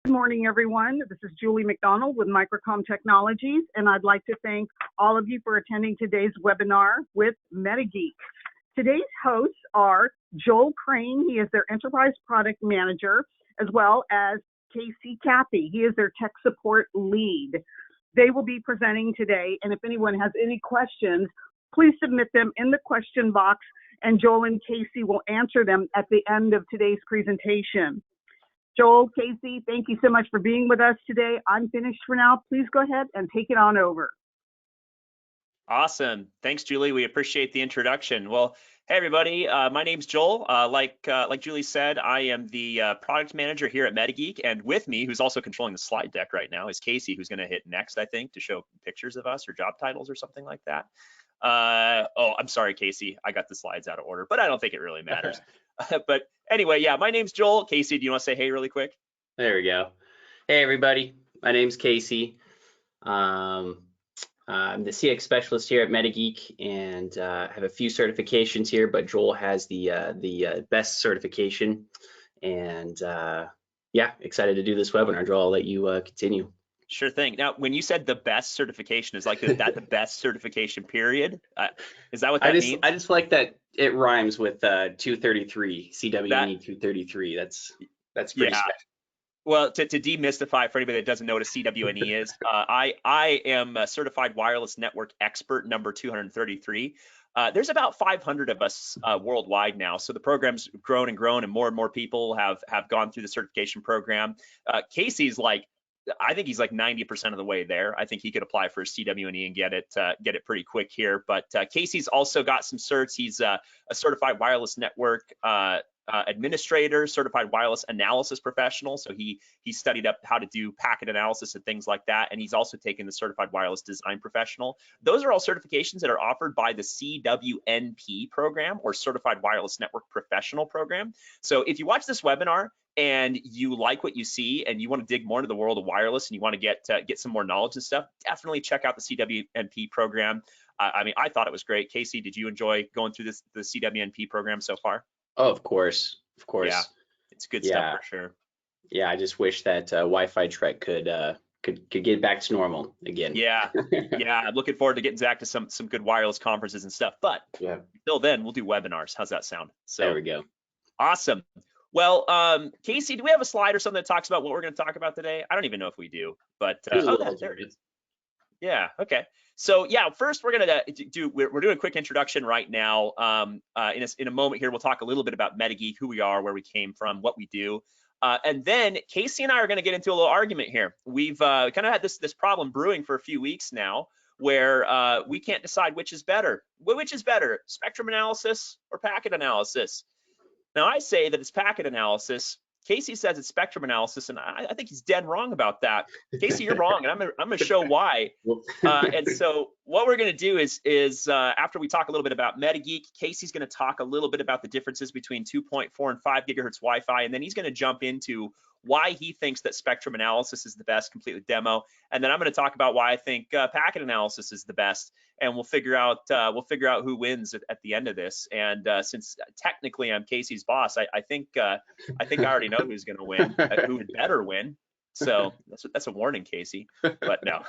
Good morning, everyone. This is Julie McDonald with Microcom Technologies, and I'd like to thank all of you for attending today's webinar with MetaGeek. Today's hosts are Joel Crane, he is their Enterprise Product Manager, as well as Casey Cappy, he is their Tech Support Lead. They will be presenting today, and if anyone has any questions, please submit them in the question box, and Joel and Casey will answer them at the end of today's presentation. Joel, Casey, thank you so much for being with us today. I'm finished for now. Please go ahead and take it on over. Awesome. Thanks, Julie. We appreciate the introduction. Well, hey, everybody. My name's Joel. Like Julie said, I am the product manager here at MetaGeek. And with me, who's also controlling the slide deck right now, is Casey, who's going to hit next, I think, to show pictures of us or job titles or something like that. Oh, I'm sorry, Casey. I got the slides out of order, but I don't think it really matters. But anyway, yeah, my name's Joel. Casey, do you want to say hey really quick? There we go. Hey, everybody. My name's Casey. I'm the CX specialist here at MetaGeek and have a few certifications here, but Joel has the best certification. And yeah, excited to do this webinar. Joel, I'll let you continue. Sure thing. Now, when you said the best certification, is like that the best certification period? Is that what that means? I just like that it rhymes with 233, CWNE 233. That's pretty special. Well, to demystify for anybody that doesn't know what a CWNE is, I am a certified wireless network expert number 233. There's about 500 of us worldwide now, so the program's grown and grown, and more people have gone through the certification program. Casey's like, I think he's like 90% of the way there. I think he could apply for a CWNE and get it pretty quick here. But Casey's also got some certs. He's a certified wireless network administrator, certified wireless analysis professional. So he studied up how to do packet analysis and things like that. And he's also taken the certified wireless design professional. Those are all certifications that are offered by the CWNP program, or Certified Wireless Network Professional program. So if you watch this webinar and you like what you see and you want to dig more into the world of wireless and you want to get some more knowledge and stuff, definitely check out the CWNP program. I mean, I thought it was gret. Casey, did you enjoy going through the CWNP program so far? Oh, of course. Yeah, it's good stuff for sure. Yeah, I just wish that Wi-Fi Trek could get back to normal again. Yeah, yeah. I'm looking forward to getting back to some good wireless conferences and stuff. But until then, we'll do webinars. How's that sound? So there we go. Awesome. Well, Casey, do we have a slide or something that talks about what we're going to talk about today? I don't even know if we do, but oh, there it is. Yeah. Okay. So yeah, first we're doing a quick introduction right now. In a moment here, we'll talk a little bit about MetaGeek, who we are, where we came from, what we do. And then Casey and I are going to get into a little argument here. We've kind of had this problem brewing for a few weeks now, where we can't decide which is better. Which is better, spectrum analysis or packet analysis? Now, I say that it's packet analysis. Casey says it's spectrum analysis, and I think he's dead wrong about that. Casey, you're wrong, and I'm going to show why. And so what we're going to do is after we talk a little bit about MetaGeek, Casey's going to talk a little bit about the differences between 2.4 and 5 gigahertz Wi-Fi, and then he's going to jump into why he thinks that spectrum analysis is the best, complete with demo, and then I'm going to talk about why I think packet analysis is the best, and we'll figure out who wins at the end of this. And since technically I'm Casey's boss, I think I already know who's going to win, who would better win. So that's a warning, Casey. But no.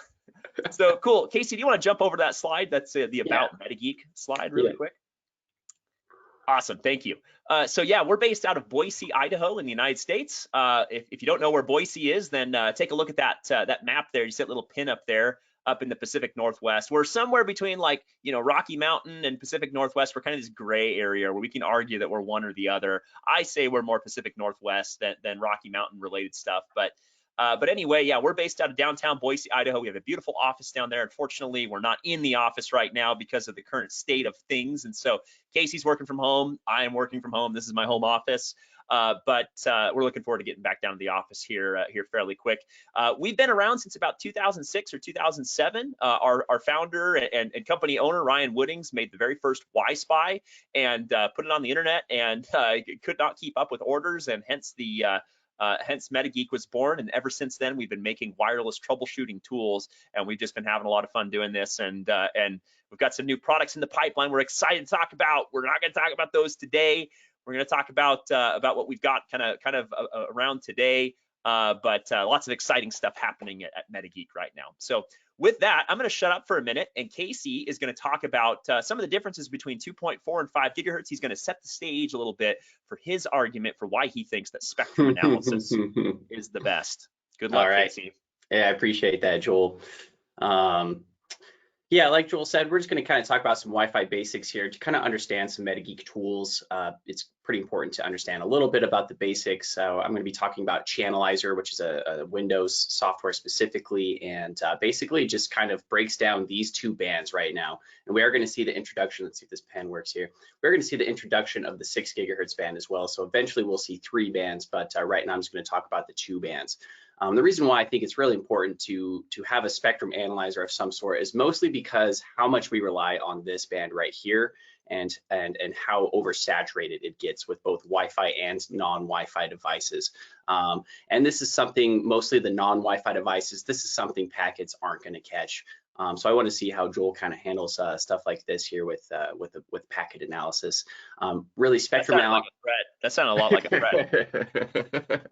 So cool, Casey. Do you want to jump over to that slide? That's the about MetaGeek slide, really quick. Awesome, thank you. So yeah, we're based out of Boise, Idaho, in the United States. If you don't know where Boise is, then take a look at that map there. You see that little pin up there, up in the Pacific Northwest. We're somewhere between Rocky Mountain and Pacific Northwest. We're kind of this gray area where we can argue that we're one or the other. I say we're more Pacific Northwest than Rocky Mountain related stuff, but anyway, yeah, we're based out of downtown Boise, Idaho. We have a beautiful office down there. Unfortunately, we're not in the office right now because of the current state of things. And so Casey's working from home. I am working from home. This is my home office. But we're looking forward to getting back down to the office here fairly quick. We've been around since about 2006 or 2007. Our founder and company owner, Ryan Woodings, made the very first Wi-Spy and put it on the internet, and could not keep up with orders, and hence MetaGeek was born. And ever since then, we've been making wireless troubleshooting tools, and we've just been having a lot of fun doing this. And we've got some new products in the pipeline we're excited to talk about. We're not going to talk about those today. We're going to talk about what we've got kind of around today. but lots of exciting stuff happening at MetaGeek right now. So with that, I'm going to shut up for a minute, and Casey is going to talk about some of the differences between 2.4 and 5 gigahertz. He's going to set the stage a little bit for his argument for why he thinks that spectrum analysis is the best. Good luck, All right. Casey. Yeah, I appreciate that, Joel. Yeah, like Joel said, we're just going to kind of talk about some Wi-Fi basics here to kind of understand some MetaGeek tools. It's pretty important to understand a little bit about the basics. So I'm going to be talking about Channelizer, which is a Windows software specifically, and basically just kind of breaks down these two bands right now. And we are going to see the introduction. Let's see if this pen works here. We're going to see the introduction of the 6 gigahertz band as well. So eventually we'll see 3 bands, but right now I'm just going to talk about the 2 bands. The reason why I think it's really important to have a spectrum analyzer of some sort is mostly because how much we rely on this band right here and how oversaturated it gets with both Wi-Fi and non-Wi-Fi devices. And this is something, mostly the non-Wi-Fi devices, this is something packets aren't going to catch. So I want to see how Joel kind of handles stuff like this here with packet analysis. Really, spectrum analysis. That sounded a lot like a threat.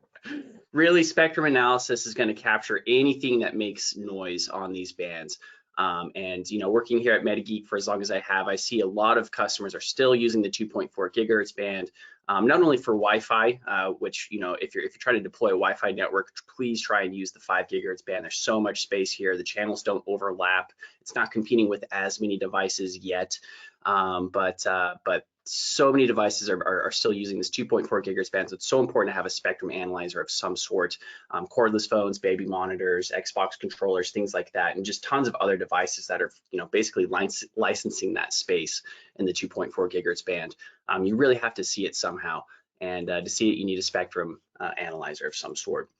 Really, spectrum analysis is going to capture anything that makes noise on these bands. And working here at MetaGeek for as long as I have, I see a lot of customers are still using the 2.4 gigahertz band, not only for Wi-Fi, which if you're trying to deploy a Wi-Fi network, please try and use the 5 gigahertz band. There's so much space here. The channels don't overlap. It's not competing with as many devices yet, but so many devices are still using this 2.4 gigahertz band, so it's so important to have a spectrum analyzer of some sort. Cordless phones, baby monitors, Xbox controllers, things like that, and just tons of other devices that are basically licensing that space in the 2.4 gigahertz band. You really have to see it somehow, and to see it, you need a spectrum analyzer of some sort.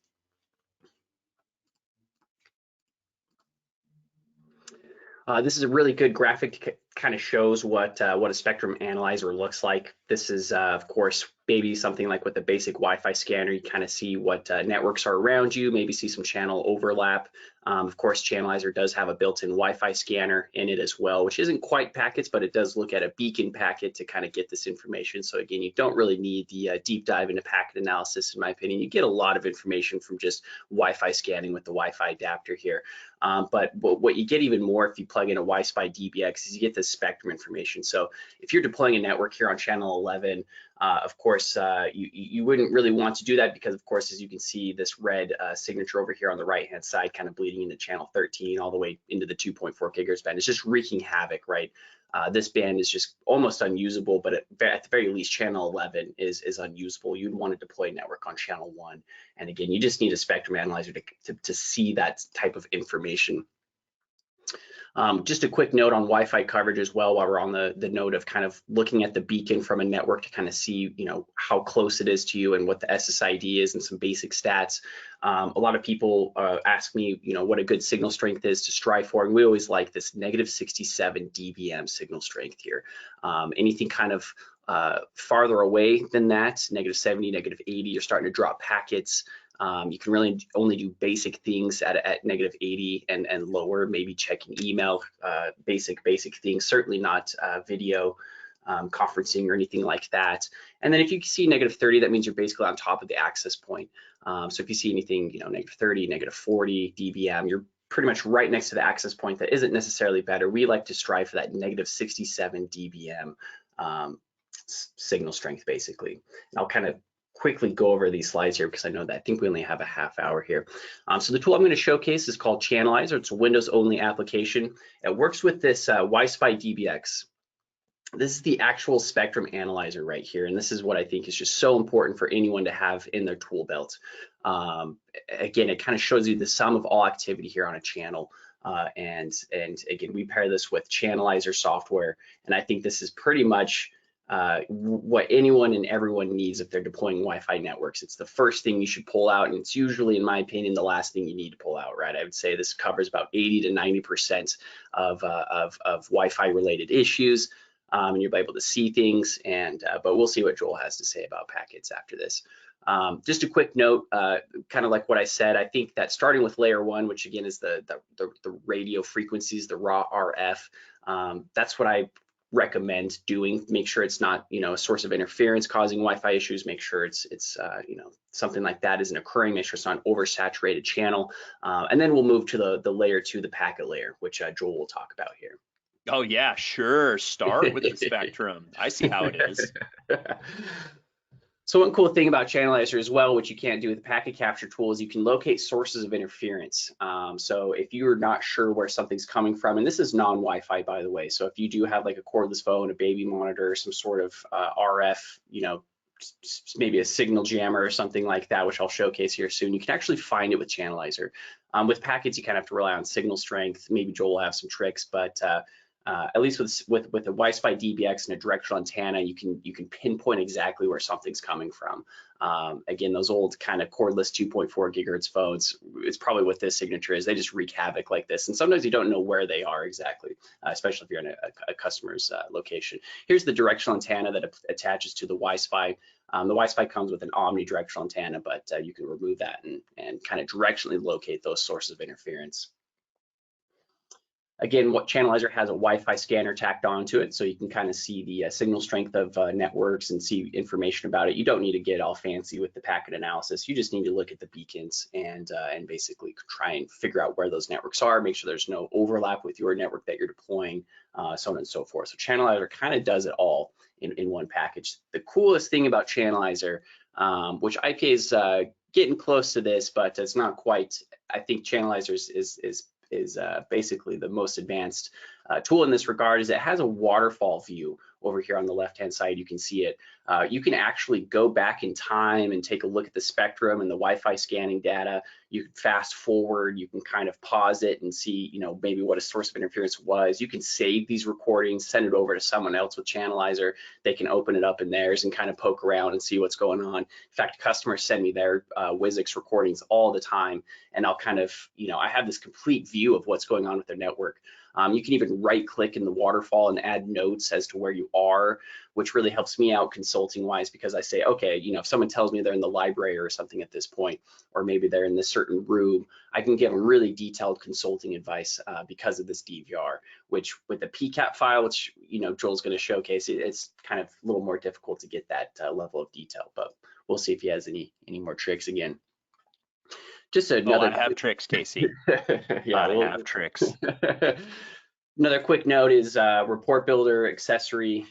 This is a really good graphic to kind of shows what a spectrum analyzer looks like. This is, of course, maybe something like with the basic Wi-Fi scanner. You kind of see what networks are around you, maybe see some channel overlap. Of course, Channelizer does have a built-in Wi-Fi scanner in it as well, which isn't quite packets, but it does look at a beacon packet to kind of get this information. So again, you don't really need the deep dive into packet analysis, in my opinion. You get a lot of information from just Wi-Fi scanning with the Wi-Fi adapter here. But what you get even more if you plug in a Wi-Fi DBX is you get the spectrum information. So if you're deploying a network here on channel 11, of course, you wouldn't really want to do that because, of course, as you can see, this red signature over here on the right-hand side kind of bleeding into channel 13 all the way into the 2.4 gigahertz band. It's just wreaking havoc, right? This band is just almost unusable, but at the very least, channel 11 is unusable. You'd want to deploy a network on channel 1. And again, you just need a spectrum analyzer to see that type of information. Just a quick note on Wi-Fi coverage as well, while we're on the note of kind of looking at the beacon from a network to kind of see, how close it is to you and what the SSID is and some basic stats. A lot of people ask me, what a good signal strength is to strive for, and we always like this -67 dBm signal strength here. Anything kind of farther away than that, -70, -80, you're starting to drop packets. You can really only do basic things at -80 and lower, maybe checking email, basic things, certainly not video conferencing or anything like that. And then if you see -30, that means you're basically on top of the access point. So if you see anything, -30, -40 dBm, you're pretty much right next to the access point. That isn't necessarily better. We like to strive for that -67 dBm signal strength, basically. And I'll kind of quickly go over these slides here because I think we only have a half hour here. So the tool I'm going to showcase is called Channelizer. It's a Windows only application. It works with this Wi-Fi DBX. This is the actual spectrum analyzer right here, and this is what I think is just so important for anyone to have in their tool belt. Again, it kind of shows you the sum of all activity here on a channel. And again, we pair this with Channelizer software, and I think this is pretty much what anyone and everyone needs if they're deploying Wi-Fi networks. It's the first thing you should pull out, and it's usually, in my opinion, the last thing you need to pull out, right? I would say this covers about 80 to 90% of Wi-Fi related issues, and you'll be able to see things. But we'll see what Joel has to say about packets after this. Just a quick note, kind of like what I said, I think that starting with layer 1, which again is the radio frequencies, the raw RF, that's what I recommend doing. Make sure it's not, you know, a source of interference causing Wi-Fi issues. Make sure it's you know, something like that isn't occurring. Make sure it's not an oversaturated channel. And then we'll move to the layer 2, the packet layer, which Joel will talk about here. Oh yeah, sure. Start with the spectrum. I see how it is. So one cool thing about Channelizer as well, which you can't do with the packet capture tool, is you can locate sources of interference. So if you're not sure where something's coming from, and this is non-Wi-Fi, by the way, so if you do have like a cordless phone, a baby monitor, some sort of RF, you know, maybe a signal jammer or something like that, which I'll showcase here soon, you can actually find it with Channelizer. With packets, you kind of have to rely on signal strength. Maybe Joel will have some tricks, but at least with a Wi-Fi DBX and a directional antenna, you can pinpoint exactly where something's coming from. Again, those old kind of cordless 2.4 gigahertz phones, it's probably what this signature is. They just wreak havoc like this, and sometimes you don't know where they are exactly, especially if you're in a customer's location. Here's the directional antenna that attaches to the Wi-Fi. The Wi-Fi comes with an omnidirectional antenna, but you can remove that and kind of directionally locate those sources of interference. Again, what Channelizer has a Wi-Fi scanner tacked onto it, so you can kind of see the signal strength of networks and see information about it. You don't need to get all fancy with the packet analysis. You just need to look at the beacons and basically try and figure out where those networks are, make sure there's no overlap with your network that you're deploying, so on and so forth. So Channelizer kind of does it all in one package. The coolest thing about Channelizer, which IPA is getting close to this, but it's not quite. I think Channelizer is basically the most advanced tool in this regard, is it has a waterfall view over here on the left-hand side. You can see it. You can actually go back in time and take a look at the spectrum and the Wi-Fi scanning data. You can fast forward, you can kind of pause it and see, you know, maybe what a source of interference was. You can save these recordings, send it over to someone else with Channelizer. They can open it up in theirs and kind of poke around and see what's going on. In fact, customers send me their WizX recordings all the time, and I'll kind of, you know, I have this complete view of what's going on with their network. You can even right click in the waterfall and add notes as to where you are, which really helps me out consulting wise, because I say, okay, you know, if someone tells me they're in the library or something at this point, or maybe they're in this certain room, I can give them really detailed consulting advice because of this DVR, which with the PCAP file, which, you know, Joel's going to showcase, it's kind of a little more difficult to get that level of detail, but we'll see if he has any more tricks again. Just another. I have tricks, Casey. Yeah, I have tricks. Another quick note is report builder accessory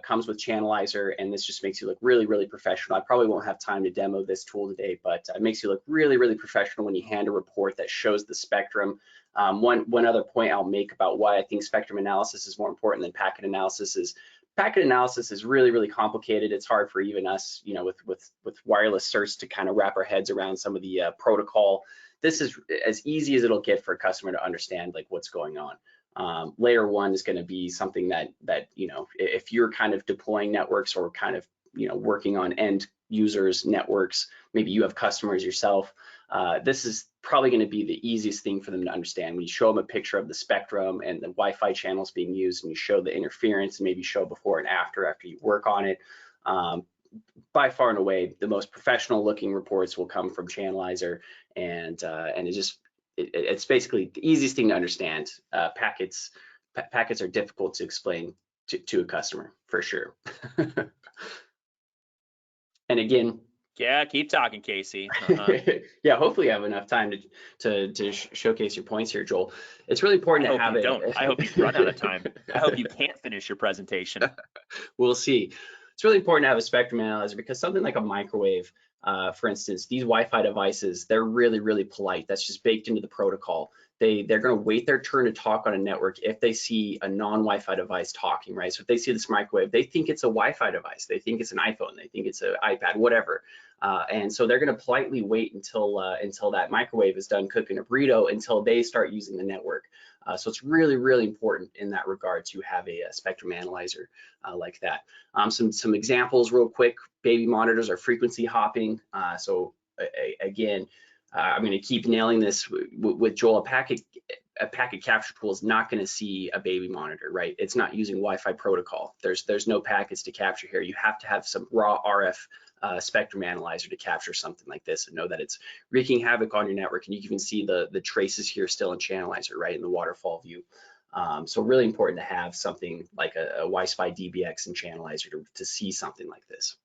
comes with Channelizer, and this just makes you look really, really professional. I probably won't have time to demo this tool today, but it makes you look really, really professional when you hand a report that shows the spectrum. One other point I'll make about why I think spectrum analysis is more important than packet analysis is packet analysis is really, really complicated. It's hard for even us, you know, with wireless certs to kind of wrap our heads around some of the protocol. This is as easy as it'll get for a customer to understand like what's going on. Layer 1 is going to be something that you know, if you're kind of deploying networks or kind of, you know, working on end users networks, maybe you have customers yourself, this is probably going to be the easiest thing for them to understand. When you show them a picture of the spectrum and the Wi-Fi channels being used, and you show the interference and maybe show before and after you work on it, by far and away the most professional looking reports will come from Channelizer, and it's basically the easiest thing to understand. Packets are difficult to explain to a customer for sure. And again, yeah, keep talking, Casey. Yeah, hopefully you have enough time to showcase your points here, Joel. It's really important to have it. I hope you run out of time. I hope you can't finish your presentation. We'll see. It's really important to have a spectrum analyzer, because something like a microwave, for instance, these Wi-Fi devices, they're really, really polite. That's just baked into the protocol. They're going to wait their turn to talk on a network if they see a non-Wi-Fi device talking, right? So if they see this microwave, they think it's a Wi-Fi device. They think it's an iPhone. They think it's an iPad, whatever. And so they're going to politely wait until that microwave is done cooking a burrito until they start using the network. So it's really, really important in that regard to have a spectrum analyzer like that. Some examples real quick. Baby monitors are frequency hopping. So again, I'm going to keep nailing this with Joel. A packet capture tool is not going to see a baby monitor, right? It's not using Wi-Fi protocol. There's no packets to capture here. You have to have some raw RF spectrum analyzer to capture something like this and know that it's wreaking havoc on your network. And you can see the traces here still in Channelizer, right, in the waterfall view. So really important to have something like a Wi-Fi DBX and Channelizer to see something like this.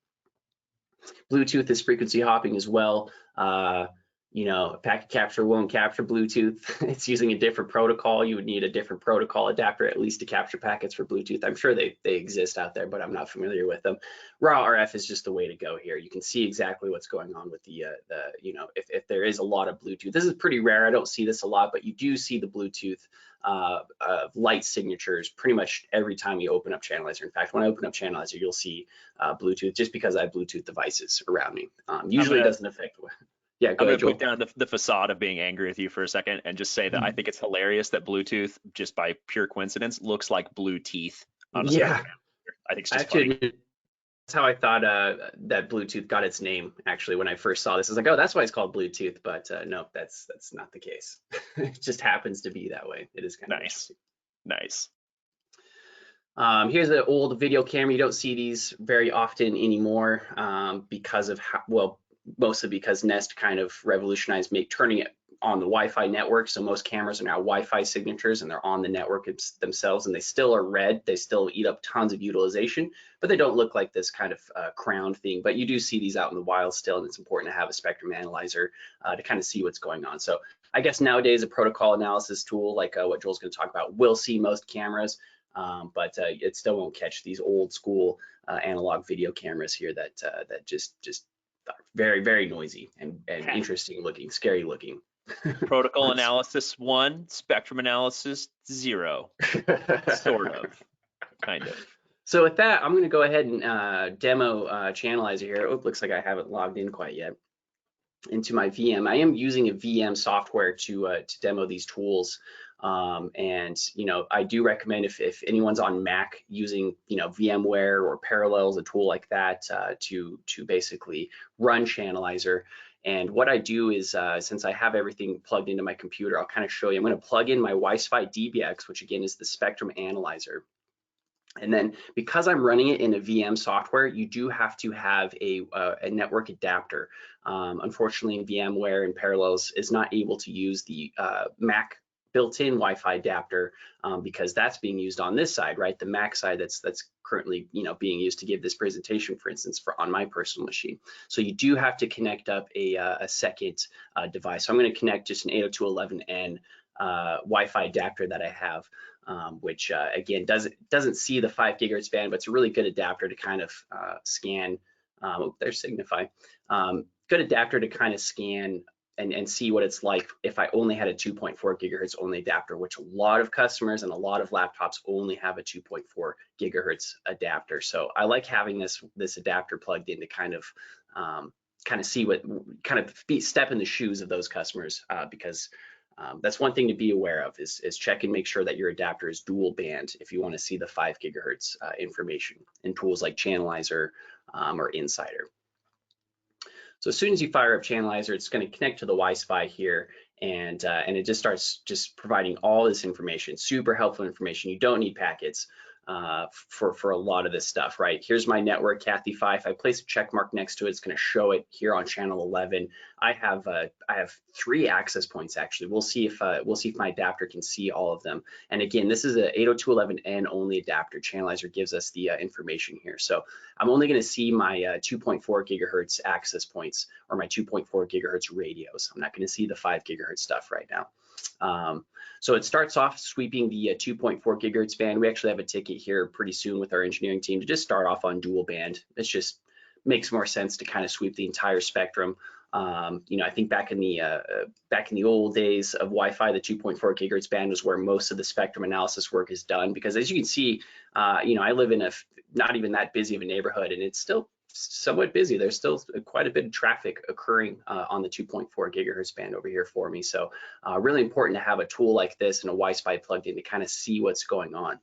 Bluetooth is frequency hopping as well. You know, packet capture won't capture Bluetooth. It's using a different protocol. You would need a different protocol adapter at least to capture packets for Bluetooth. I'm sure they exist out there, but I'm not familiar with them. Raw RF is just the way to go here. You can see exactly what's going on with the you know, if there is a lot of Bluetooth. This is pretty rare. I don't see this a lot, but you do see the Bluetooth light signatures pretty much every time you open up Channelizer. In fact, when I open up Channelizer, you'll see Bluetooth just because I have Bluetooth devices around me. Usually it doesn't affect. Yeah, I'm going to put down the facade of being angry with you for a second and just say that I think it's hilarious that Bluetooth, just by pure coincidence, looks like blue teeth on a spectrum. I think it's just funny. That's how I thought that Bluetooth got its name, actually, when I first saw this. I was like, oh, that's why it's called Bluetooth, but no, that's not the case. It just happens to be that way. It is kind of nice. Nice. Here's the old video camera. You don't see these very often anymore because of how, well, mostly because Nest kind of revolutionized turning it on the Wi-Fi network. So most cameras are now Wi-Fi signatures and they're on the network themselves, and they still are red. They still eat up tons of utilization, but they don't look like this kind of crowned thing. But you do see these out in the wild still, and it's important to have a spectrum analyzer to kind of see what's going on. So I guess nowadays a protocol analysis tool like what Joel's going to talk about will see most cameras, but it still won't catch these old school analog video cameras here that just very, very noisy and interesting looking, scary looking. Protocol analysis 1, spectrum analysis 0, sort of, kind of. So with that, I'm going to go ahead and demo Channelizer here. Oh, looks like I haven't logged in quite yet into my VM. I am using a VM software to demo these tools. And you know, I do recommend if anyone's on Mac using, you know, VMware or Parallels, a tool like that to basically run Channelizer. And what I do is since I have everything plugged into my computer, I'll kind of show you. I'm going to plug in my Wi-Fi DBX, which again is the spectrum analyzer. And then because I'm running it in a VM software, you do have to have a network adapter. Unfortunately, VMware and Parallels is not able to use the Mac built-in Wi-Fi adapter because that's being used on this side, right? The Mac side that's currently, you know, being used to give this presentation, for instance, on my personal machine. So you do have to connect up a second device. So I'm going to connect just an 802.11n Wi-Fi adapter that I have, which again doesn't see the 5 gigahertz band, but it's a really good adapter to kind of scan. Oh, there's Signify. Good adapter to kind of scan and see what it's like if I only had a 2.4 gigahertz only adapter, which a lot of customers and a lot of laptops only have a 2.4 gigahertz adapter. So I like having this adapter plugged in to kind of see what step in the shoes of those customers because that's one thing to be aware of is check and make sure that your adapter is dual band if you want to see the 5 gigahertz information in tools like Channelizer or Insider. So as soon as you fire up Channelizer, it's going to connect to the Wi-Fi here, and it just starts providing all this information, super helpful information. You don't need packets for a lot of this stuff, right? Here's my network, Kathy 5. If I place a check mark next to it, it's going to show it here on channel 11. I have 3 access points actually. We'll see if my adapter can see all of them. And again, this is a 802.11n only adapter. Channelizer gives us the information here. So I'm only going to see my 2.4 gigahertz access points or my 2.4 gigahertz radios. I'm not going to see the 5 gigahertz stuff right now. So it starts off sweeping the 2.4 gigahertz band. We actually have a ticket here pretty soon with our engineering team to just start off on dual band. It just makes more sense to kind of sweep the entire spectrum. You know, I think back in the old days of Wi-Fi, the 2.4 gigahertz band was where most of the spectrum analysis work is done. Because as you can see, you know, I live in a not even that busy of a neighborhood, and it's still somewhat busy. There's still quite a bit of traffic occurring on the 2.4 gigahertz band over here for me. So really important to have a tool like this and a Wi-Fi plugged in to kind of see what's going on.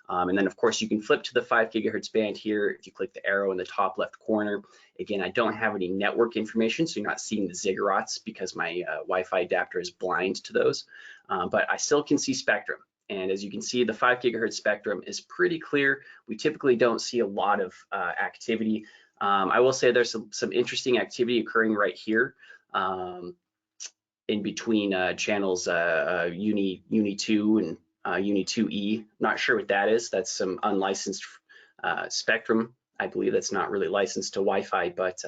And then of course you can flip to the 5 gigahertz band here if you click the arrow in the top left corner. Again, I don't have any network information, so you're not seeing the ziggurats because my Wi-Fi adapter is blind to those, but I still can see spectrum. And as you can see, the 5 gigahertz spectrum is pretty clear. We typically don't see a lot of activity. I will say there's some interesting activity occurring right here in between channels Uni 2 and Uni 2E. Not sure what that is. That's some unlicensed spectrum. I believe that's not really licensed to Wi-Fi, but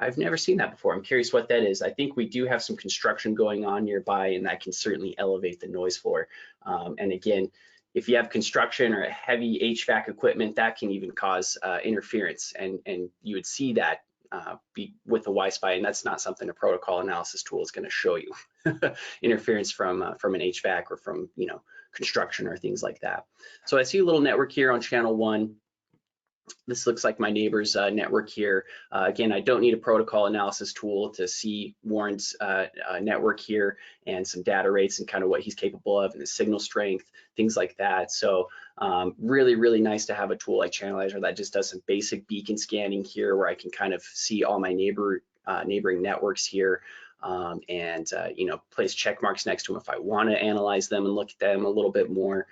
I've never seen that before. I'm curious what that is. I think we do have some construction going on nearby, and that can certainly elevate the noise floor. And again, if you have construction or heavy HVAC equipment, that can even cause interference, and you would see that with the Wi-Fi, and that's not something a protocol analysis tool is going to show you. Interference from an HVAC or from construction or things like that. So I see a little network here on channel 1. This looks like my neighbor's network here. Again, I don't need a protocol analysis tool to see Warren's network here and some data rates and kind of what he's capable of and the signal strength, things like that. So really, really nice to have a tool like Channelizer that just does some basic beacon scanning here where I can kind of see all my neighboring networks here. And place check marks next to them if I want to analyze them and look at them a little bit more.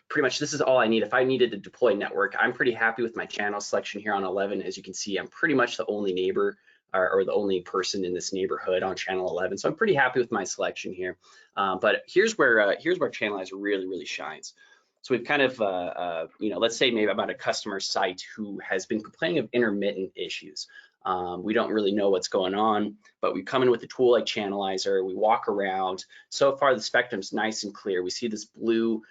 Pretty much this is all I need. If I needed to deploy network, I'm pretty happy with my channel selection here on 11. As you can see, I'm pretty much the only neighbor or the only person in this neighborhood on channel 11. So I'm pretty happy with my selection here. But here's where Channelizer really, really shines. So we've kind of, let's say maybe I'm at a customer site who has been complaining of intermittent issues. We don't really know what's going on, but we come in with a tool like Channelizer, we walk around. So far the spectrum's nice and clear. We see this blue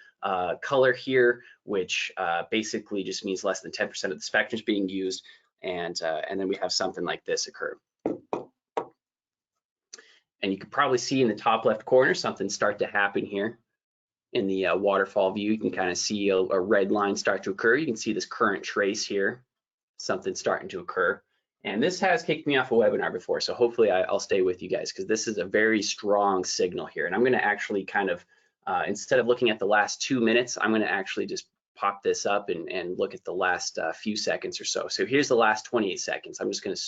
color here, which basically just means less than 10% of the spectrum is being used. And then we have something like this occur. And you can probably see in the top left corner something start to happen here. In the waterfall view, you can kind of see a red line start to occur. You can see this current trace here, something starting to occur. And this has kicked me off a webinar before, so hopefully I'll stay with you guys because this is a very strong signal here. And I'm going to actually kind of, instead of looking at the last 2 minutes, I'm going to actually just pop this up and look at the last few seconds or so. So here's the last 28 seconds. I'm just going to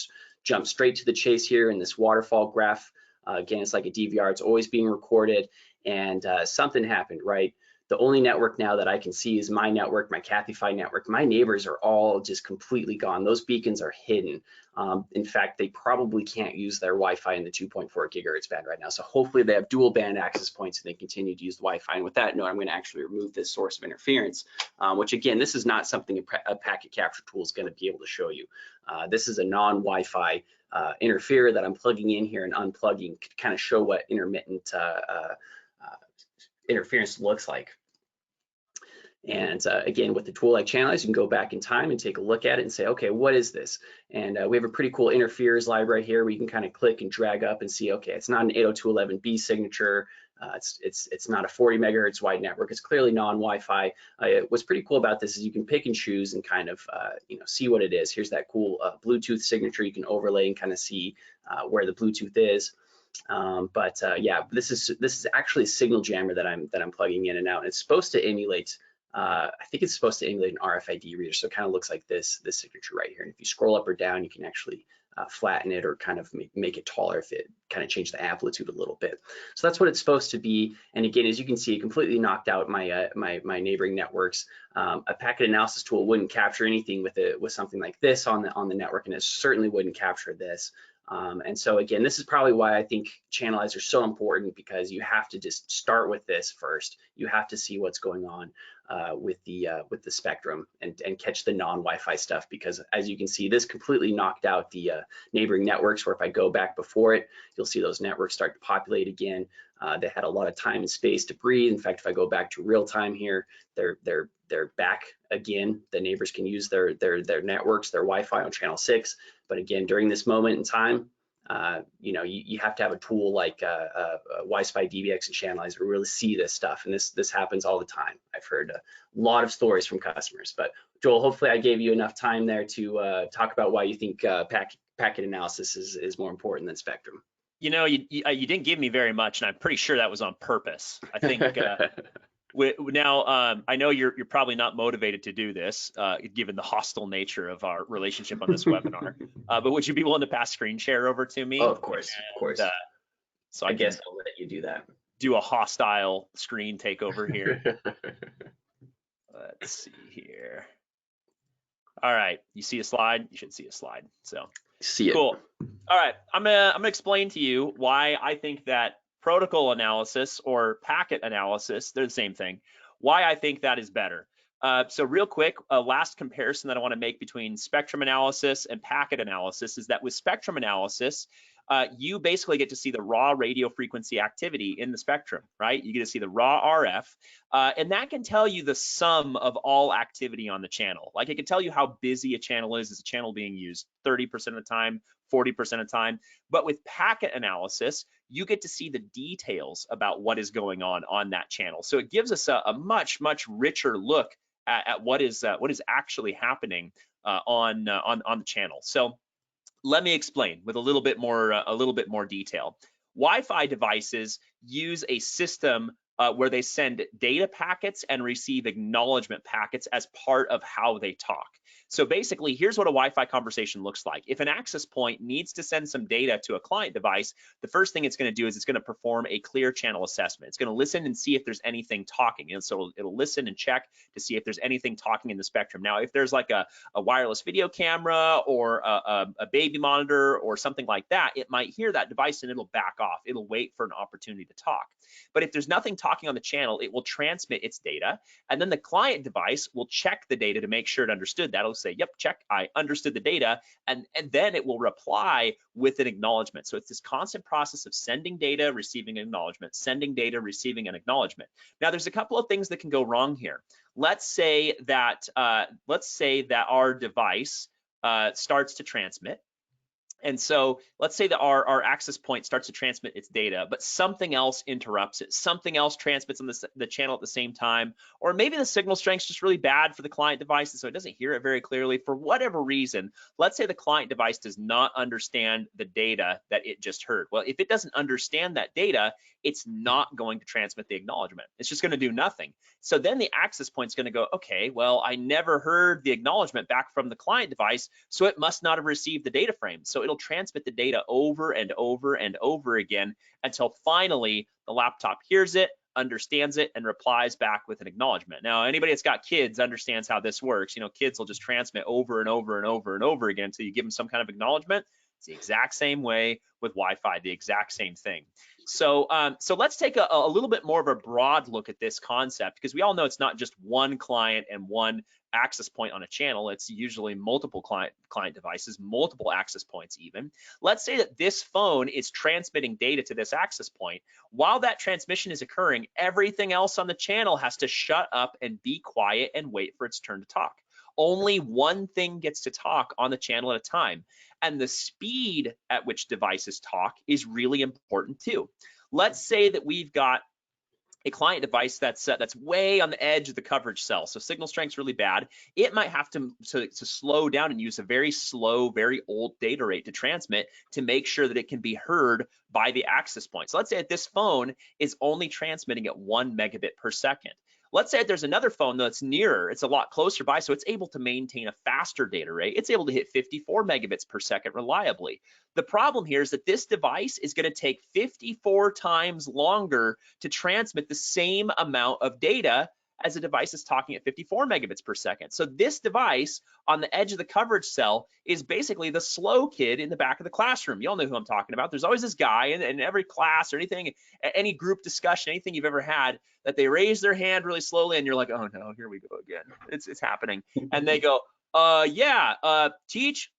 jump straight to the chase here in this waterfall graph. Again, it's like a DVR. It's always being recorded, and something happened, right? The only network now that I can see is my network, my Cathify network. My neighbors are all just completely gone. Those beacons are hidden. In fact, they probably can't use their Wi-Fi in the 2.4 gigahertz band right now. So hopefully they have dual band access points and they continue to use the Wi-Fi. And with that note, I'm going to actually remove this source of interference, which again, this is not something a packet capture tool is going to be able to show you. This is a non-Wi-Fi interferer that I'm plugging in here and unplugging to kind of show what intermittent interference looks like. And again, with the tool like Channelizer, you can go back in time and take a look at it and say, okay, what is this? And we have a pretty cool interferers library here where you can kind of click and drag up and see, okay, it's not an 802.11b signature. It's not a 40 megahertz wide network. It's clearly non-Wi-Fi. What's pretty cool about this is you can pick and choose and kind of see what it is. Here's that cool Bluetooth signature you can overlay and kind of see where the Bluetooth is. Yeah, this is actually a signal jammer that I'm plugging in and out. And it's supposed to emulate. I think it's supposed to emulate an RFID reader, so it kind of looks like this signature right here. And if you scroll up or down, you can actually flatten it or kind of make it taller if it kind of change the amplitude a little bit. So that's what it's supposed to be. And again, as you can see, it completely knocked out my my neighboring networks. A packet analysis tool wouldn't capture anything with something like this on the network, and it certainly wouldn't capture this. And so again, this is probably why I think Channelizer is so important, because you have to just start with this first. You have to see what's going on with the spectrum and catch the non-Wi-Fi stuff, because as you can see, this completely knocked out the neighboring networks, where if I go back before it, you'll see those networks start to populate again. They had a lot of time and space to breathe. In fact, if I go back to real time here, they're back again. The neighbors can use their networks, their Wi-Fi on channel 6. But again, during this moment in time, you have to have a tool like Wi-Fi DBX and Channelizer to really see this stuff. And this happens all the time. I've heard a lot of stories from customers. But Joel, hopefully I gave you enough time there to talk about why you think packet analysis is more important than spectrum. You didn't give me very much, and I'm pretty sure that was on purpose. I think now I know you're probably not motivated to do this, given the hostile nature of our relationship on this webinar. But would you be willing to pass screen share over to me? Oh, of course, of course. So I guess I'll let you do that. Do a hostile screen takeover here. Let's see here. All right, you see a slide? You should see a slide. So see it. Cool. All right, I'm gonna explain to you why I think that protocol analysis or packet analysis, they're the same thing. Why I think that is better. So real quick, last comparison that I want to make between spectrum analysis and packet analysis is that with spectrum analysis, you basically get to see the raw radio frequency activity in the spectrum, right? You get to see the raw RF, and that can tell you the sum of all activity on the channel. Like it can tell you how busy a channel is a channel being used 30% of the time, 40% of the time. But with packet analysis, you get to see the details about what is going on that channel. So it gives us a much richer look at what is actually happening on the channel. So let me explain with a little bit more detail. Wi-Fi devices use a system where they send data packets and receive acknowledgement packets as part of how they talk. So basically, here's what a Wi-Fi conversation looks like. If an access point needs to send some data to a client device, the first thing it's going to do is it's going to perform a clear channel assessment. It's going to listen and see if there's anything talking. And so it'll listen and check to see if there's anything talking in the spectrum. Now, if there's like a wireless video camera or a baby monitor or something like that, it might hear that device and it'll back off. It'll wait for an opportunity to talk. But if there's nothing talking on the channel, it will transmit its data, and then the client device will check the data to make sure it understood that. It'll say, yep, check, I understood the data, and then it will reply with an acknowledgement. So it's this constant process of sending data, receiving an acknowledgement, sending data, receiving an acknowledgement. Now, there's a couple of things that can go wrong here. Let's say that our device starts to transmit. And so let's say that our access point starts to transmit its data, but something else interrupts it. Something else transmits on the channel at the same time, or maybe the signal strength's just really bad for the client device, and so it doesn't hear it very clearly. For whatever reason, let's say the client device does not understand the data that it just heard. Well, if it doesn't understand that data, it's not going to transmit the acknowledgement. It's just going to do nothing. So then the access point's going to go, okay, well, I never heard the acknowledgement back from the client device, so it must not have received the data frame. So it'll transmit the data over and over and over again until finally the laptop hears it, understands it, and replies back with an acknowledgement. Now, anybody that's got kids understands how this works. You know, kids will just transmit over and over and over and over again until you give them some kind of acknowledgement. It's the exact same way with Wi-Fi, the exact same thing. So let's take a little bit more of a broad look at this concept, because we all know it's not just one client and one access point on a channel. It's usually multiple client devices, multiple access points even. Let's say that this phone is transmitting data to this access point. While that transmission is occurring, everything else on the channel has to shut up and be quiet and wait for its turn to talk. Only one thing gets to talk on the channel at a time. And the speed at which devices talk is really important too. Let's say that we've got a client device that's way on the edge of the coverage cell, so signal strength's really bad. It might have to slow down and use a very slow, very old data rate to transmit to make sure that it can be heard by the access point. So let's say that this phone is only transmitting at 1 megabit per second. Let's say that there's another phone that's nearer, it's a lot closer by, so it's able to maintain a faster data rate. It's able to hit 54 megabits per second reliably. The problem here is that this device is going to take 54 times longer to transmit the same amount of data as a device is talking at 54 megabits per second. So this device on the edge of the coverage cell is basically the slow kid in the back of the classroom. You all know who I'm talking about. There's always this guy in every class or anything, any group discussion, anything you've ever had, that they raise their hand really slowly and you're like, oh no, here we go again. It's happening. And they go, Teach,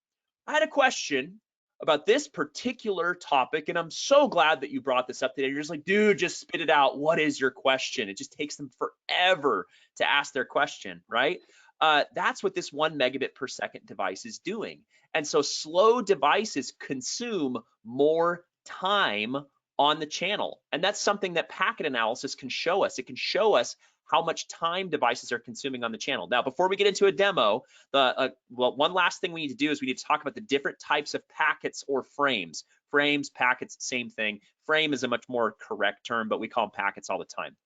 I had a question about this particular topic, and I'm so glad that you brought this up today. You're just like, dude, just spit it out. What is your question? It just takes them forever to ask their question, right? That's what this 1 megabit per second device is doing. And so slow devices consume more time on the channel. And that's something that packet analysis can show us. It can show us how much time devices are consuming on the channel. Now, before we get into a demo, one last thing we need to do is we need to talk about the different types of packets or frames. Frames, packets, same thing. Frame is a much more correct term, but we call them packets all the time.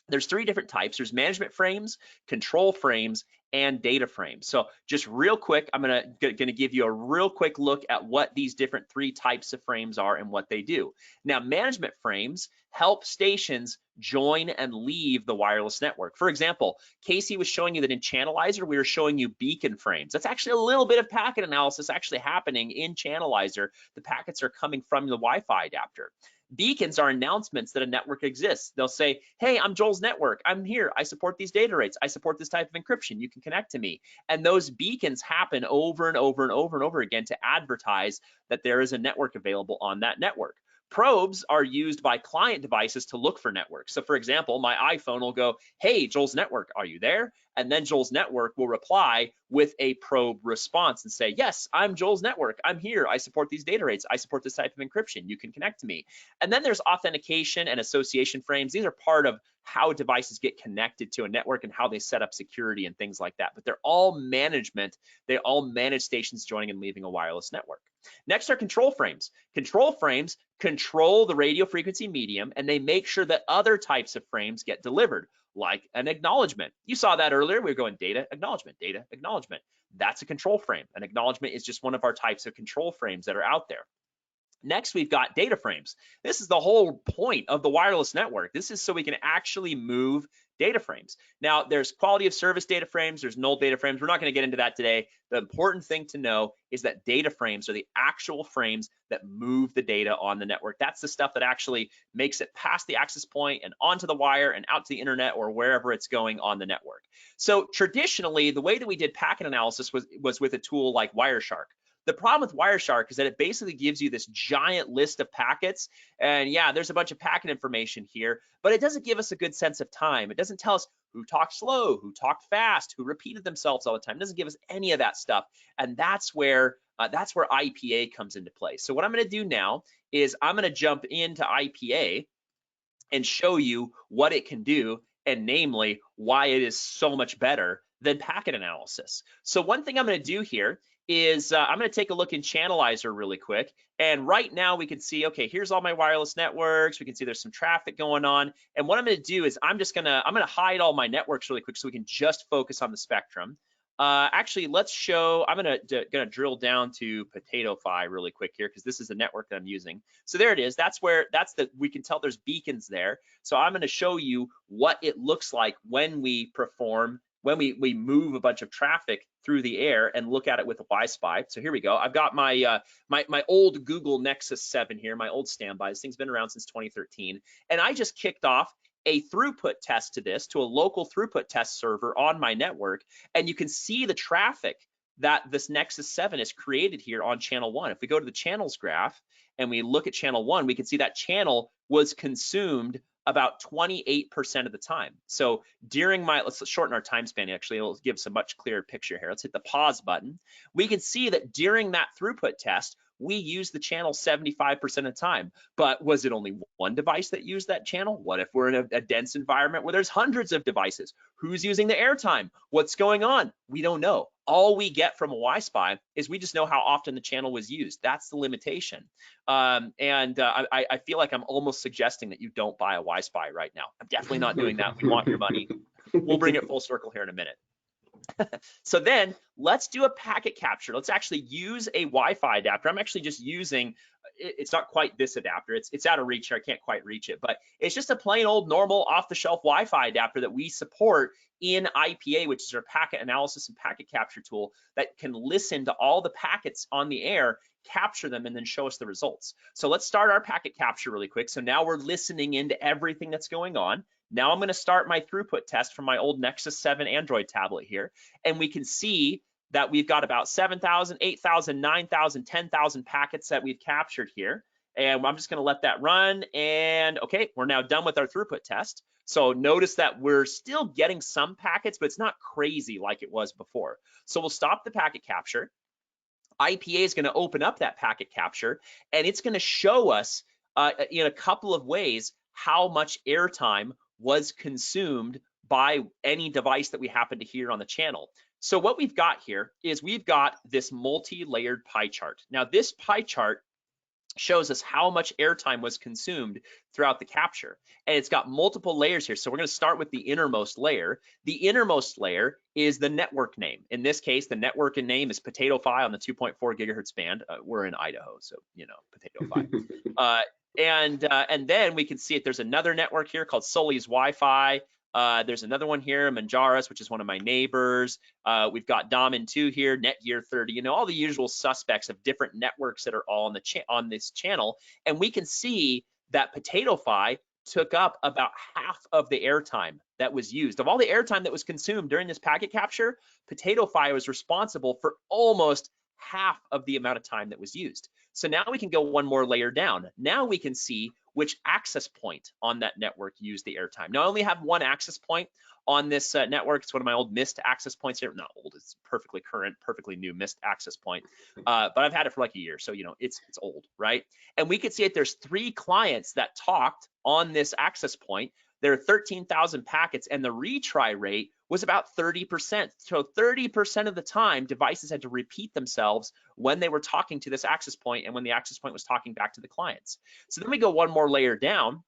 There's 3 different types. There's management frames, control frames, and data frames. So just real quick, I'm gonna give you a real quick look at what these different 3 types of frames are and what they do. Now, management frames help stations join and leave the wireless network. For example, Casey was showing you that in Channelizer, we were showing you beacon frames. That's actually a little bit of packet analysis actually happening in Channelizer. The packets are coming from the Wi-Fi adapter. Beacons are announcements that a network exists. They'll say, hey, I'm Joel's network. I'm here. I support these data rates. I support this type of encryption. You can connect to me. And those beacons happen over and over and over and over again to advertise that there is a network available on that network. Probes are used by client devices to look for networks. So for example, my iPhone will go, hey, Joel's network, are you there? And then Joel's network will reply with a probe response and say, yes, I'm Joel's network. I'm here. I support these data rates. I support this type of encryption. You can connect to me. And then there's authentication and association frames. These are part of how devices get connected to a network and how they set up security and things like that. But they're all management. They all manage stations joining and leaving a wireless network. Next are control frames. Control frames control the radio frequency medium, and they make sure that other types of frames get delivered, like an acknowledgement. You saw that earlier. We were going data, acknowledgement, data, acknowledgement. That's a control frame. An acknowledgement is just one of our types of control frames that are out there. Next, we've got data frames. This is the whole point of the wireless network. This is so we can actually move data frames. Now, there's quality of service data frames, there's null data frames. We're not going to get into that today. The important thing to know is that data frames are the actual frames that move the data on the network. That's the stuff that actually makes it past the access point and onto the wire and out to the internet or wherever it's going on the network. So traditionally, the way that we did packet analysis was with a tool like Wireshark. The problem with Wireshark is that it basically gives you this giant list of packets, and yeah, there's a bunch of packet information here, but it doesn't give us a good sense of time. It doesn't tell us who talked slow, who talked fast, who repeated themselves all the time. It doesn't give us any of that stuff, and that's where IPA comes into play. So what I'm going to do now is I'm going to jump into IPA and show you what it can do, and namely why it is so much better than packet analysis. So one thing I'm going to do here is I'm going to take a look in Channelizer really quick. And right now we can see, okay, here's all my wireless networks. We can see there's some traffic going on. And what I'm going to do is I'm going to hide all my networks really quick so we can just focus on the spectrum. Actually, let's show, I'm going to drill down to PotatoFi really quick here because this is the network that I'm using. So there it is. We can tell there's beacons there. So I'm going to show you what it looks like when we move a bunch of traffic through the air and look at it with a Wi-Spy. So here we go. I've got my my old Google Nexus 7 here, my old standby. This thing's been around since 2013. And I just kicked off a throughput test to a local throughput test server on my network. And you can see the traffic that this Nexus 7 has created here on channel 1. If we go to the channels graph and we look at channel 1, we can see that channel was consumed about 28% of the time. So during let's shorten our time span, actually, it'll give us a much clearer picture here. Let's hit the pause button. We can see that during that throughput test, we used the channel 75% of the time. But was it only one device that used that channel? What if we're in a dense environment where there's hundreds of devices? Who's using the airtime? What's going on? We don't know. All we get from a Wi-Spy is we just know how often the channel was used. That's the limitation. I feel like I'm almost suggesting that you don't buy a Wi-Spy right now. I'm definitely not doing that. We want your money. We'll bring it full circle here in a minute. So then let's do a packet capture. Let's actually use a Wi-Fi adapter. I'm actually just using, it's not quite this adapter. It's out of reach here. I can't quite reach it, but it's just a plain old normal off-the-shelf Wi-Fi adapter that we support in IPA, which is our packet analysis and packet capture tool that can listen to all the packets on the air, capture them, and then show us the results. So let's start our packet capture really quick. So now we're listening into everything that's going on. Now I'm going to start my throughput test from my old Nexus 7 Android tablet here, and we can see that we've got about 7,000, 8,000, 9,000, 10,000 packets that we've captured here. And I'm just going to let that run. And okay, we're now done with our throughput test. So notice that we're still getting some packets, but it's not crazy like it was before. So we'll stop the packet capture. IPA is going to open up that packet capture, and it's going to show us in a couple of ways how much airtime was consumed by any device that we happen to hear on the channel. So what we've got here is we've got this multi-layered pie chart. Now this pie chart shows us how much airtime was consumed throughout the capture, and it's got multiple layers here. So we're going to start with the innermost layer. The innermost layer is the network name. In this case, the network name is PotatoFi on the 2.4 gigahertz band. We're in Idaho, so you know, PotatoFi. And then we can see it. There's another network here called Sully's Wi-Fi. There's another one here, Manjaras, which is one of my neighbors. We've got Damin 2 here, Netgear 30, you know, all the usual suspects of different networks that are all on this channel. And we can see that PotatoFi took up about half of the airtime that was used. Of all the airtime that was consumed during this packet capture, PotatoFi was responsible for almost half of the amount of time that was used. So now we can go one more layer down. Now we can see which access point on that network used the airtime. Now I only have one access point on this network. It's one of my old missed access points here. Not old, it's perfectly current, perfectly new missed access point. But I've had it for like a year, so you know it's old, right? And we could see that there's 3 clients that talked on this access point. There are 13,000 packets, and the retry rate was about 30%. So 30% of the time, devices had to repeat themselves when they were talking to this access point and when the access point was talking back to the clients. So then we go one more layer down,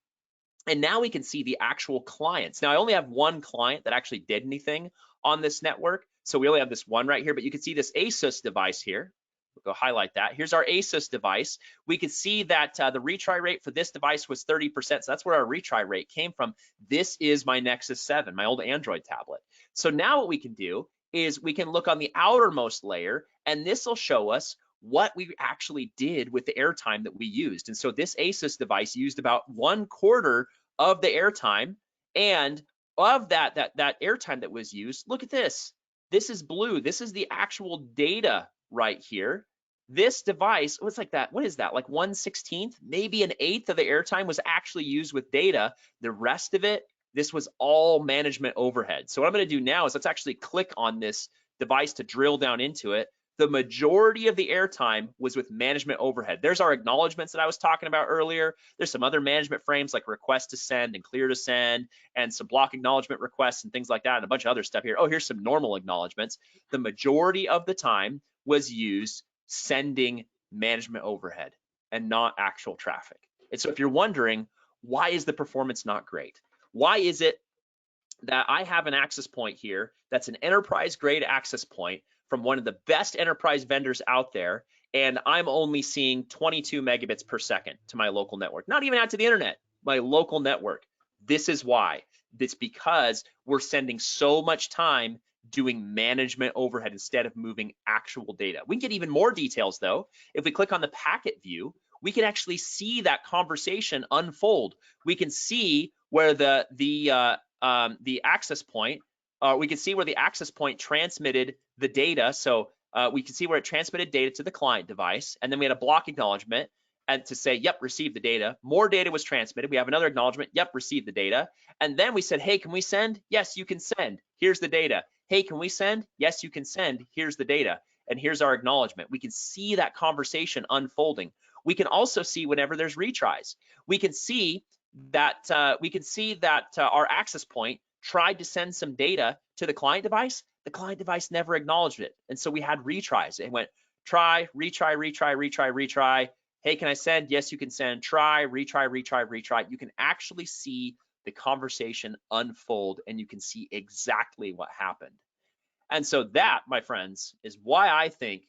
and now we can see the actual clients. Now I only have one client that actually did anything on this network. So we only have this one right here, but you can see this ASUS device here. We'll go highlight that. Here's our ASUS device. We can see that the retry rate for this device was 30%. So that's where our retry rate came from. This is my Nexus 7, my old Android tablet. So now what we can do is we can look on the outermost layer, and this will show us what we actually did with the airtime that we used. And so this ASUS device used about 1/4 of the airtime, and of that airtime that was used, look at this. This is blue. This is the actual data right here. This device, what's like that? What is that? Like 1/16, maybe an 1/8 of the airtime was actually used with data. The rest of it, this was all management overhead. So what I'm going to do now is let's actually click on this device to drill down into it. The majority of the airtime was with management overhead. There's our acknowledgements that I was talking about earlier. There's some other management frames like request to send and clear to send, and some block acknowledgement requests and things like that, and a bunch of other stuff here. Oh, here's some normal acknowledgements. The majority of the time was used sending management overhead and not actual traffic. And so if you're wondering, why is the performance not great? Why is it that I have an access point here that's an enterprise grade access point from one of the best enterprise vendors out there, and I'm only seeing 22 megabits per second to my local network, not even out to the internet, my local network? This is why. It's because we're sending so much time doing management overhead instead of moving actual data. We can get even more details though. If we click on the packet view, we can actually see that conversation unfold. We can see where the access point, we can see where the access point transmitted the data. So we can see where it transmitted data to the client device, and then we had a block acknowledgement and to say, yep, received the data. More data was transmitted. We have another acknowledgement, yep, received the data. And then we said, hey, can we send? Yes, you can send. Here's the data. Hey, can we send? Yes, you can send. Here's the data. And here's our acknowledgement. We can see that conversation unfolding. We can also see whenever there's retries. We can see that our access point tried to send some data to the client device. The client device never acknowledged it. And so we had retries. It went try, retry, retry, retry, retry. Hey, can I send? Yes, you can send. Try, retry, retry, retry. You can actually see the conversation unfold, and you can see exactly what happened. And so that, my friends, is why I think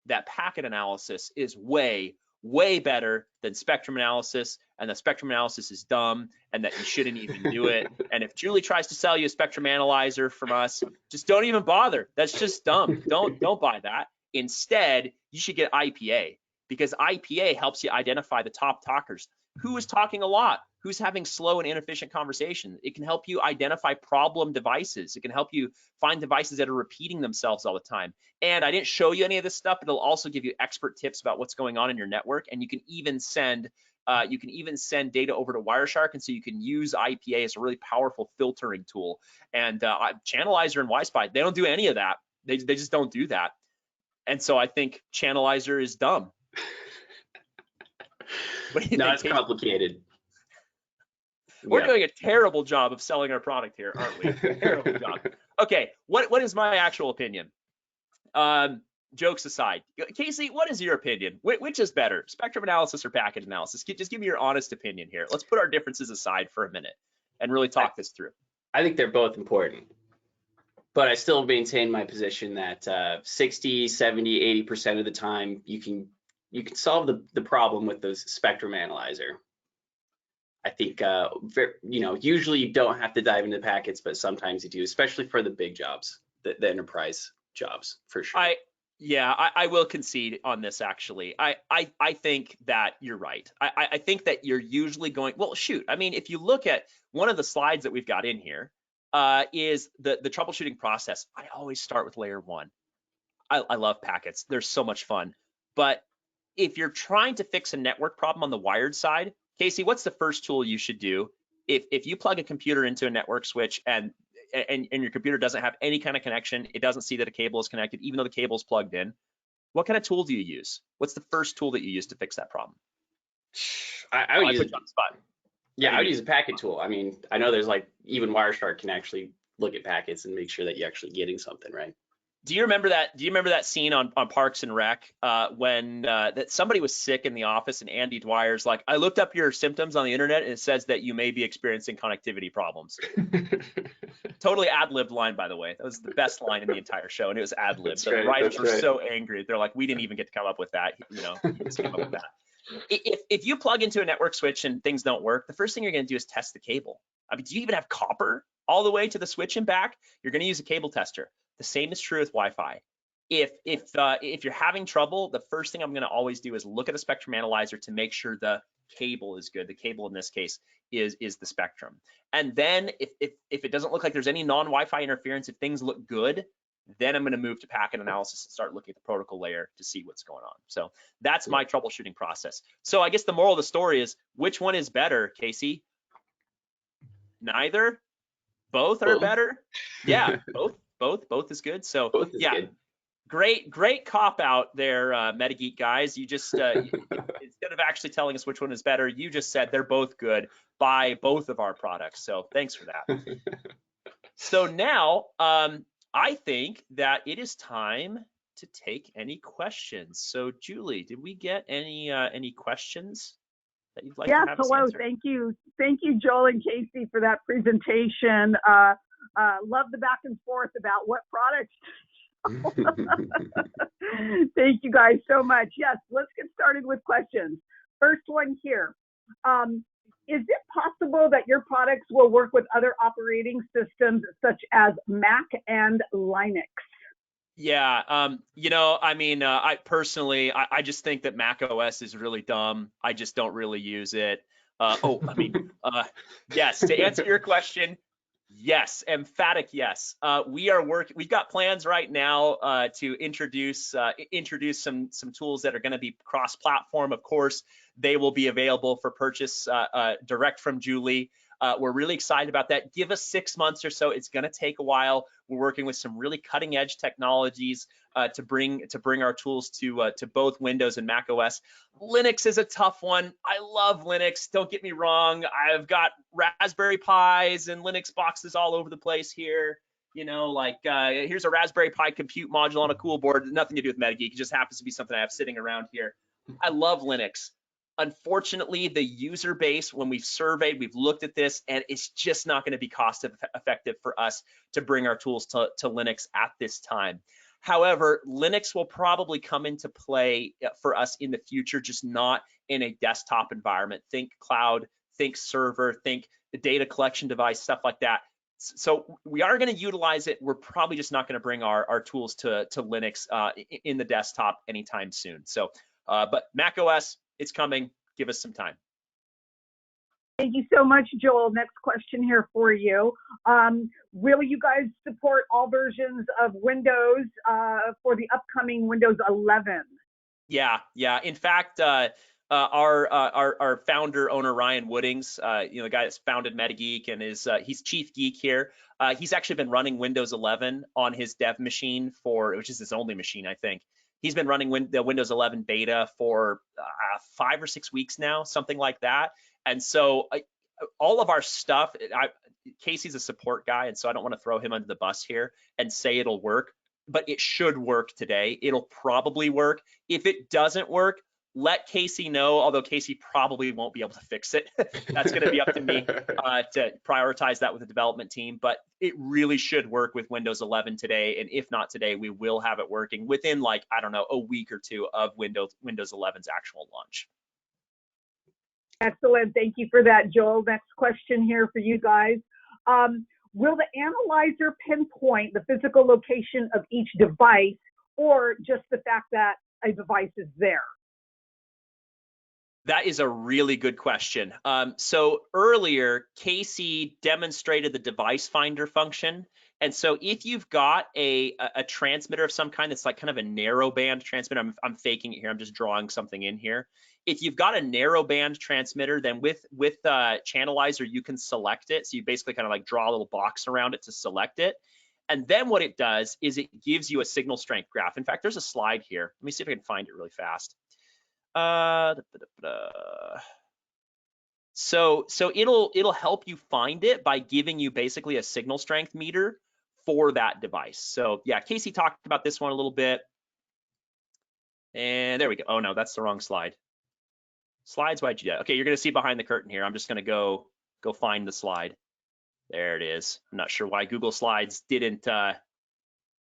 that packet analysis is way, way better than spectrum analysis, and that spectrum analysis is dumb and that you shouldn't even do it. And if Julie tries to sell you a spectrum analyzer from us, just don't even bother. That's just dumb. Don't buy that. Instead, you should get IPA, because IPA helps you identify the top talkers. Who is talking a lot? Who's having slow and inefficient conversation? It can help you identify problem devices. It can help you find devices that are repeating themselves all the time. And I didn't show you any of this stuff, but it'll also give you expert tips about what's going on in your network. And you can even send data over to Wireshark, and so you can use IPA as a really powerful filtering tool. And Channelizer and WiSpy, they don't do any of that. They just don't do that. And so I think Channelizer is dumb. No, it's complicated. We're doing a terrible job of selling our product here, aren't we? Terrible job. Okay, what is my actual opinion? Jokes aside, Casey, what is your opinion? Which is better, spectrum analysis or packet analysis? Just give me your honest opinion here. Let's put our differences aside for a minute and really talk this through. I think they're both important, but I still maintain my position that 60, 70, 80% of the time you can solve the problem with the spectrum analyzer. I think usually you don't have to dive into packets, but sometimes you do, especially for the big jobs, the enterprise jobs, for sure. Yeah, I will concede on this actually. I think that you're right. I think that you're usually going, well, shoot. I mean, if you look at one of the slides that we've got in here, is the troubleshooting process. I always start with layer one. I love packets. They're so much fun. But if you're trying to fix a network problem on the wired side, Casey, what's the first tool you should do if you plug a computer into a network switch and your computer doesn't have any kind of connection, it doesn't see that a cable is connected, even though the cable is plugged in? What kind of tool do you use? What's the first tool that you use to fix that problem? I would use put you on the spot. Yeah, I would use a packet tool. I mean, I know there's like even Wireshark can actually look at packets and make sure that you're actually getting something, right? Do you remember that? Do you remember that scene on Parks and Rec when that somebody was sick in the office and Andy Dwyer's like, I looked up your symptoms on the internet and it says that you may be experiencing connectivity problems. Totally ad-libbed line, by the way. That was the best line in the entire show, and it was ad-libbed. So the writers were so angry. They're like, we didn't even get to come up with that. You know, he just came up with that. If you plug into a network switch and things don't work, the first thing you're going to do is test the cable. I mean, do you even have copper all the way to the switch and back? You're going to use a cable tester. The same is true with Wi-Fi. If you're having trouble, the first thing I'm going to always do is look at a spectrum analyzer to make sure the cable is good. The cable in this case is the spectrum. And then if it doesn't look like there's any non-Wi-Fi interference, if things look good, then I'm going to move to packet analysis and start looking at the protocol layer to see what's going on. So that's my troubleshooting process. So I guess the moral of the story is, which one is better, Casey? Neither? Both are better? Yeah, both is good. So yeah, good. Great cop out there, MetaGeek guys. You just instead of actually telling us which one is better, you just said they're both good. Buy both of our products. So thanks for that. So now I think that it is time to take any questions. So Julie, did we get any questions that you'd like to have us hello. answer? Thank you, Joel and Casey, for that presentation. Love the back and forth about what products. Thank you guys so much. Yes, let's get started with questions. First one here. Is it possible that your products will work with other operating systems such as Mac and Linux? Yeah, you know, I mean, I personally, I just think that Mac OS is really dumb. I just don't really use it. Yes, to answer your question, yes, emphatic yes. We've got plans right now to introduce some tools that are going to be cross-platform. Of course, they will be available for purchase direct from Julie. We're really excited about that. Give us 6 months or so. It's going to take a while. We're working with some really cutting-edge technologies to bring our tools to both Windows and Mac OS. Linux is a tough one. I love Linux. Don't get me wrong. I've got Raspberry Pis and Linux boxes all over the place here. You know, like here's a Raspberry Pi compute module on a cool board. Nothing to do with MetaGeek. It just happens to be something I have sitting around here. I love Linux. Unfortunately, the user base, when we've surveyed, we've looked at this, and it's just not going to be cost effective for us to bring our tools to Linux at this time. However, Linux will probably come into play for us in the future, just not in a desktop environment. Think cloud, think server, think the data collection device, stuff like that. So we are going to utilize it. We're probably just not going to bring our tools to Linux in the desktop anytime soon. So, but Mac OS, it's coming. Give us some time. Thank you so much, Joel. Next question here for you. Will you guys support all versions of Windows for the upcoming Windows 11? Yeah. In fact, our founder owner Ryan Woodings, the guy that's founded MetaGeek and he's chief geek here. He's actually been running Windows 11 on his dev machine which is his only machine, I think. He's been running the Windows 11 beta for 5 or 6 weeks now, something like that. And so all of our stuff, Casey's a support guy, and so I don't want to throw him under the bus here and say it'll work, but it should work today. It'll probably work. If it doesn't work, let Casey know, although Casey probably won't be able to fix it. That's going to be up to me to prioritize that with the development team, but it really should work with Windows 11 today. And if not today, we will have it working within a week or two of Windows 11's actual launch. Excellent. Thank you for that, Joel. Next question here for you guys. Will the analyzer pinpoint the physical location of each device, or just the fact that a device is there? That is a really good question. So earlier, Casey demonstrated the device finder function. And so if you've got a transmitter of some kind that's like kind of a narrowband transmitter, I'm faking it here, I'm just drawing something in here. If you've got a narrowband transmitter, then with Channelizer, you can select it. So you basically kind of like draw a little box around it to select it. And then what it does is it gives you a signal strength graph. In fact, there's a slide here. Let me see if I can find it really fast. So it'll help you find it by giving you basically a signal strength meter for that device. So yeah, Casey talked about this one a little bit. And there we go. Oh no, that's the wrong slide. Slides, why'd you do that? Okay, you're gonna see behind the curtain here. I'm just gonna go find the slide. There it is. I'm not sure why Google Slides didn't go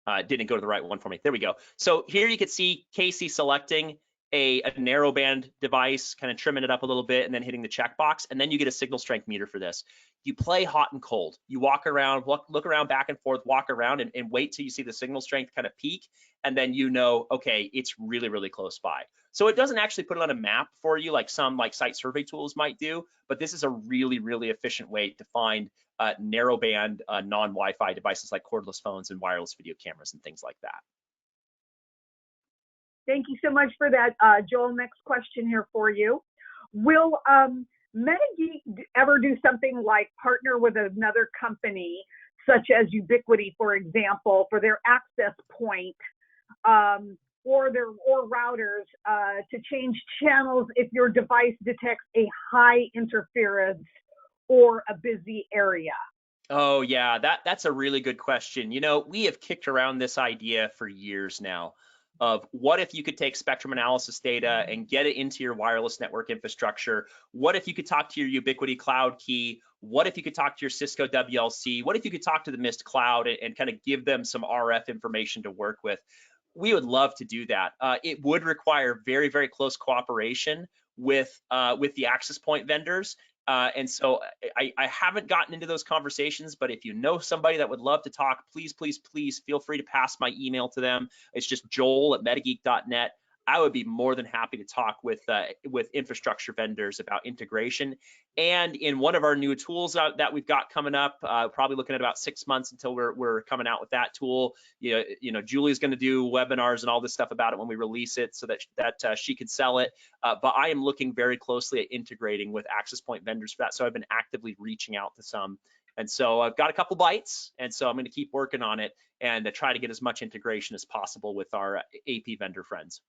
to the right one for me. There we go. So here you can see Casey selecting a narrowband device, kind of trimming it up a little bit and then hitting the checkbox, and then you get a signal strength meter for this. You play hot and cold. You walk around, look around back and forth, walk around and wait till you see the signal strength kind of peak, and then you know, okay, it's really, really close by. So it doesn't actually put it on a map for you like some site survey tools might do, but this is a really, really efficient way to find narrowband non-Wi-Fi devices like cordless phones and wireless video cameras and things like that. Thank you so much for that, Joel. Next question here for you. Will MetaGeek ever do something like partner with another company, such as Ubiquiti, for example, for their access point or routers to change channels if your device detects a high interference or a busy area? Oh yeah, that's a really good question. You know, we have kicked around this idea for years now of what if you could take spectrum analysis data and get it into your wireless network infrastructure? What if you could talk to your Ubiquiti cloud key? What if you could talk to your Cisco WLC? What if you could talk to the Mist cloud and kind of give them some RF information to work with? We would love to do that. It would require very, very close cooperation with the access point vendors. And so I haven't gotten into those conversations, but if you know somebody that would love to talk, please, please, please feel free to pass my email to them. It's just joel@metageek.net. I would be more than happy to talk with infrastructure vendors about integration. And in one of our new tools that we've got coming up, probably looking at about 6 months until we're coming out with that tool. You know, Julie's going to do webinars and all this stuff about it when we release it, so that she could sell it. But I am looking very closely at integrating with access point vendors for that. So I've been actively reaching out to some. And so I've got a couple bites, and so I'm going to keep working on it and try to get as much integration as possible with our AP vendor friends.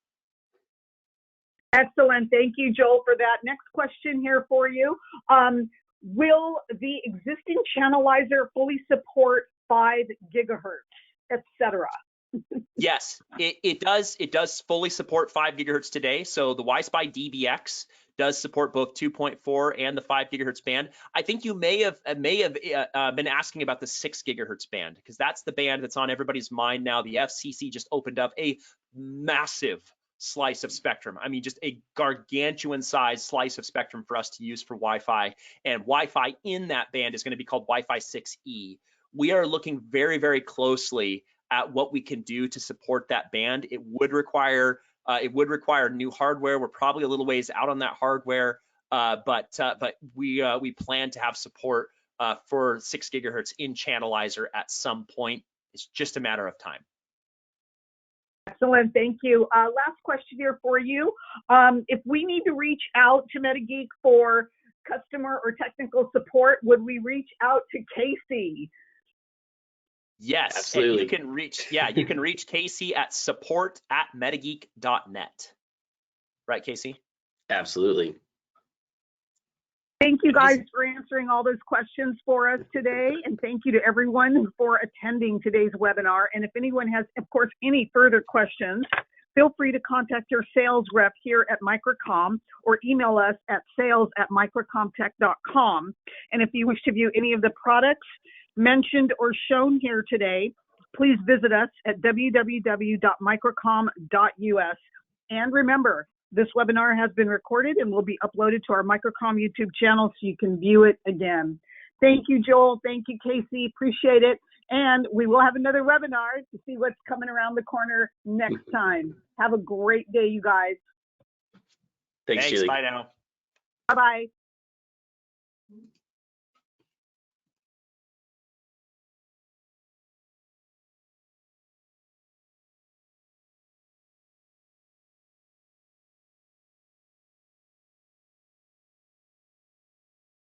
Excellent. Thank you, Joel, for that. Next question here for you. Will the existing Channelizer fully support 5 gigahertz, etc.? Yes, it does. It does fully support 5 gigahertz today. So the Wi-Fi DBX does support both 2.4 and the 5 gigahertz band. I think you may have been asking about the 6 gigahertz band, because that's the band that's on everybody's mind now. The FCC just opened up a massive slice of spectrum. I mean, just a gargantuan size slice of spectrum for us to use for Wi-Fi, and Wi-Fi in that band is going to be called Wi-Fi 6E. We are looking very, very closely at what we can do to support that band. It would require new hardware. We're probably a little ways out on that hardware, but we plan to have support for 6 gigahertz in Channelizer at some point. It's just a matter of time. Excellent, thank you. Last question here for you. If we need to reach out to MetaGeek for customer or technical support, would we reach out to Casey? Yes, absolutely. And you can reach Casey at support@metageek.net. Right, Casey? Absolutely. Thank you guys for answering all those questions for us today, and thank you to everyone for attending today's webinar. And if anyone has, of course, any further questions, feel free to contact your sales rep here at Microcom or email us at sales@microcomtech.com. And if you wish to view any of the products mentioned or shown here today, please visit us at www.microcom.us. And remember, this webinar has been recorded and will be uploaded to our Microcom YouTube channel so you can view it again. Thank you, Joel. Thank you, Casey. Appreciate it. And we will have another webinar to see what's coming around the corner next time. Have a great day, you guys. Thanks, Julie. Bye now. Bye-bye.